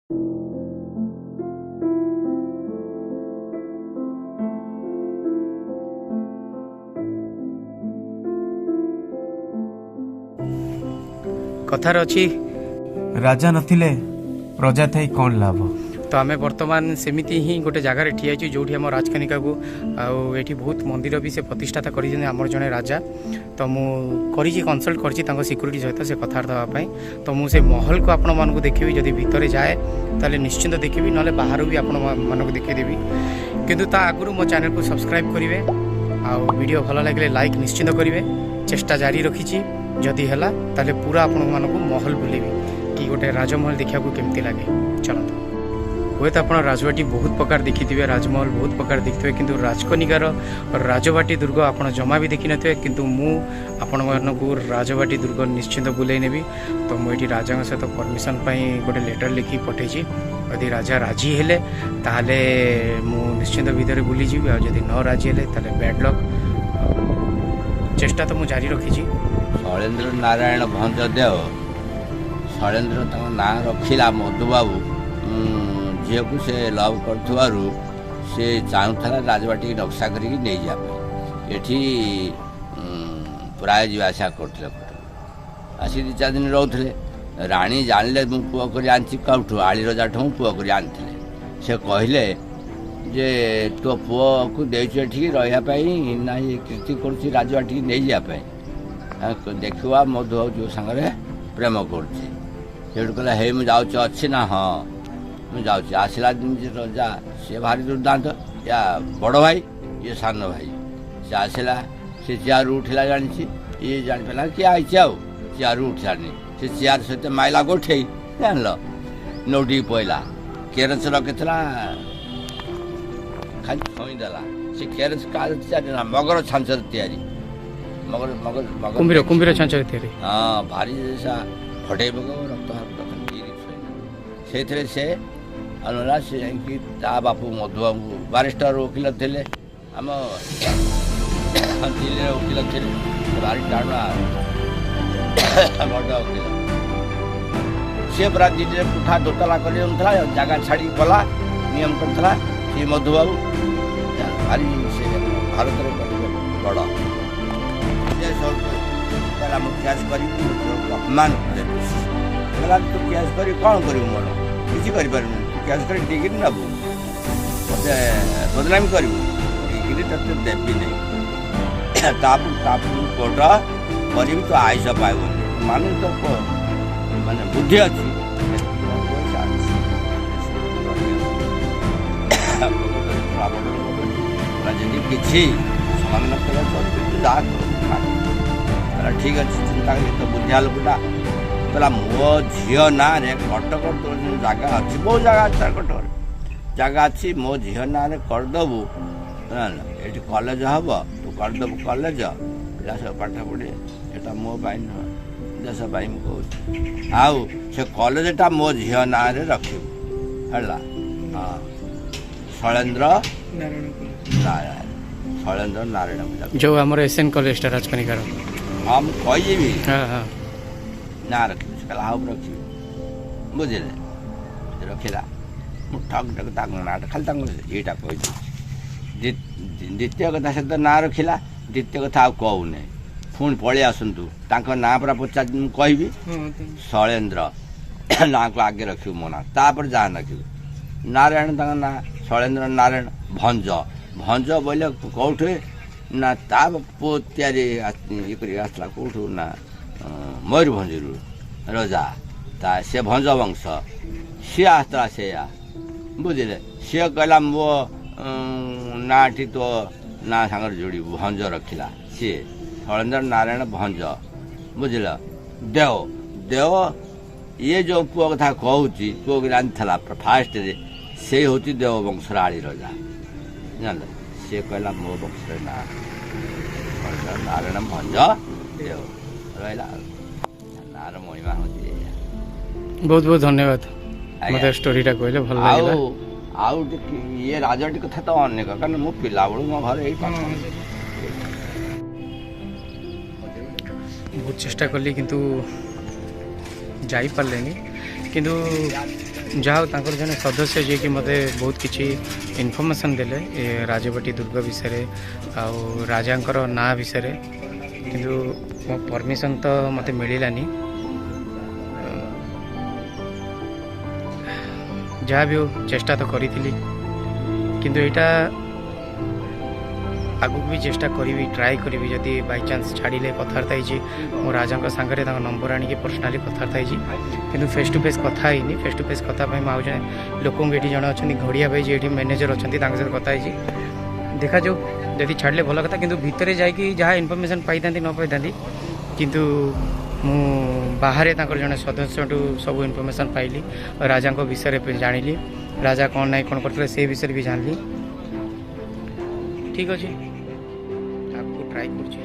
कथार अच्छी राजा नथिले प्रजा थी कौन लाभ। तो आम बर्तमान सेमती ही गोटे जगार ठिया जो आम राजकनिका को आठी बहुत मंदिर भी से प्रतिष्ठाता कर जड़े राजा। तो मुझे कनसल्ट कर सिक्यूरीटी सहित से कथबार्ता हाँपाई। तो मुझे महल को आपण मानक देखी जदि भितर जाए ताले निश्चिंत देखी ना बाहर भी आपण मानक देखीदेवी। किंतु ता आगु मो चैनल को सब्सक्राइब करेंगे आउ वीडियो भल लगे लाइक निश्चिंत करेंगे। चेष्टा जारी रखी जदि है ताले पूरा आपण मानक महल बुलेबी कि गोटे राजमहल देखा केमती लगे। चलते हुए तो आप राजबाटी बहुत प्रकार देखी राजमहल बहुत प्रकार देखिए किंतु राजकनिकार राजबाटी दुर्ग आप जमा भी देखी थे। किंतु मु आपण मानकू राजबाटी दुर्ग निश्चिंत बुलाई नेबी। तो मुझे राजा सहित परमिशन गोटे लेटर लिखि पठे यदि राजा राजी हेले ताहले मु निश्चिंत भितर बुलीजी आदि न राजी हेले ताहले बैड लक। चेष्टा तो मुझे जारी रखी। शैलेन्द्र नारायण भंजदेव शैलेन्द्र ना रखिला मधुबाबू झील को से लव कर से चाहूला राजबाटी नक्शा करके नहीं जाए प्राय जासा करते आसी 2-4 दिन रोते राणी जानले मु पुआ कर आनी कौटू आली रजा ठूँ पुआ कर आनी से कहले जे तो पुआ को देचु एठिक रही ना कीर्ति कर राजबाटी नहीं जाए देखा मधुबाबू जो सागर प्रेम कर कहला हे मुझे अच्छी ना हाँ मुझे आसला दिन रजा सी भारी दुर्दांत या बड़ भाई ये सान भाई से आसला से चेयर उठला जानी ये जापारा किए आई चेयर उठलानी से चेयर सहित माइला गोठे जान नौटी पड़ा केरस रखिला खाली छईदेला से केरस का मगर छांच तैयारी मगर मगर मगर कुंभीर कुंभीर छांच तैयारी हाँ भारी जैसा फटे रक्त से अनुरा से बापू मधुबाबू बारिस्टर वकिल थे आम दिल्ली वकिल थे भारी टाणुआ बड़ वकिल सी पूरा दिल्ली पुठा दोतला कर जगह छाड़ी गला नियम करता सी मधुबाबू भारी से भारत बड़ कैश कर अपमान कहला तू कैश कर कौन कर मोर किसी कर कैश कर डिग्री नबू मत बदनामी करू डिग्री ते देवी नहीं कोट कर तो आयुष पाइब मान तो माने बुद्धि अच्छी जदि किसी समाधान कर ठीक अच्छे चिंता तो बुझा लोकटा कहला मो झील ना कटक जगह अच्छी बहुत जगह अच्छी कटक जगह अच्छी मो झील ना करदेबू ये कॉलेज हम तू करदेबू कॉलेज पिला सब पाठ पढ़े यहाँ मो देश कहूँ आउ से कॉलेजटा मो झील ना रखू है हाँ शैलेन्द्र नारायण जो आम एसएन कॉलेज राजकनिकार हाँ मुझे कही हाँ ना रखी कहला रखी बुझे रखला ठक ठक नाट खाली यहाँ कही द्वितीय कथा से तो ना रखला द्वितीय कथा कहूना पुणी पलि आसतु ना पूरा पचार कहि शैलेन्द्र ना को आगे रखू मो ना तापर जहाँ रखू नारायण ना शैलेन्द्र नारायण भंज भंज बोले कौटे ना ता पु तैयारी ये आसला कौटू ना मयूरभंजरू रजा ता से भंज वंश सी आसला से बुझे सी कहला मो ना तो ना सागर जोड़ी भंज रखिला सी शैलेन्द्र नारायण भंज बुझल देव देव ये जो पुआ कथा कहूँ पुआ की रांधला फास्ट से हूँ देव वंशर आली रजा जान सी कहला मो वंश ना नारायण भंज देव रहा नार महिमा हूँ बहुत बहुत धन्यवाद मत स्टोरीटा कहले भल आउ ये राजटी कथा तो अनेक कारण मो पिला बेलू मो घर यही बहुत चेष्टा कली किंतु जाई पारलेनी किंतु ଯାହା ହଉ ତାଙ୍କର ଜଣେ ସଦସ୍ୟ ଯିଏକି ମୋତେ ବହୁତ କିଛି ଇନଫର୍ମେସନ୍ ଦେଲେ ଏ ରାଜବାଟୀ ଦୁର୍ଗ ବିଷୟରେ ଆଉ ରାଜାଙ୍କର ନାଁ ବିଷୟରେ, କିନ୍ତୁ ମୋ ପରମିସନ୍ ତ ମୋତେ ମିଳିଲାନି। ଯାହା ବି ହଉ ଚେଷ୍ଟା ତ କରିଥିଲି, କିନ୍ତୁ ଏଇଟା ଆଗକୁ ବି ଚେଷ୍ଟା କରିବି, ଟ୍ରାଏ କରିବି। ଯଦି ବାଇଚାନ୍ସ ଛାଡ଼ିଲେ କଥାବାର୍ତ୍ତା ହେଇଛି, ମୁଁ ରାଜାଙ୍କ ସାଙ୍ଗରେ ତାଙ୍କ ନମ୍ବର ଆଣିକି ପର୍ସନାଲି କଥାବାର୍ତ୍ତା ହେଇଛି, କିନ୍ତୁ ଫେସ୍ ଟୁ ଫେସ୍ କଥା ହେଇନି। ଫେସ୍ ଟୁ ଫେସ୍ କଥା ପାଇଁ ମୁଁ ଆଉ ଜଣେ ଲୋକଙ୍କୁ ଏଠି ଜଣେ ଅଛନ୍ତି ଘଡ଼ିଆ ଭାଇ, ଯିଏ ଏଠି ମ୍ୟାନେଜର୍ ଅଛନ୍ତି, ତାଙ୍କ ସହିତ କଥା ହେଇଛି। ଦେଖାଯାଉ, ଯଦି ଛାଡ଼ିଲେ ଭଲ କଥା, କିନ୍ତୁ ଭିତରେ ଯାଇକି ଯାହା ଇନଫର୍ମେସନ୍ ପାଇଥାନ୍ତି ନ ପାଇଥାନ୍ତି, କିନ୍ତୁ ମୁଁ ବାହାରେ ତାଙ୍କର ଜଣେ ସଦସ୍ୟଠୁ ସବୁ ଇନଫର୍ମେସନ୍ ପାଇଲି, ରାଜାଙ୍କ ବିଷୟରେ ଜାଣିଲି, ରାଜା କ'ଣ ନାହିଁ କ'ଣ କରିଥିଲେ ସେ ବିଷୟରେ ବି ଜାଣିଲି। ଠିକ୍ ଅଛି, ଆଗକୁ ଟ୍ରାଏ କରୁଛି।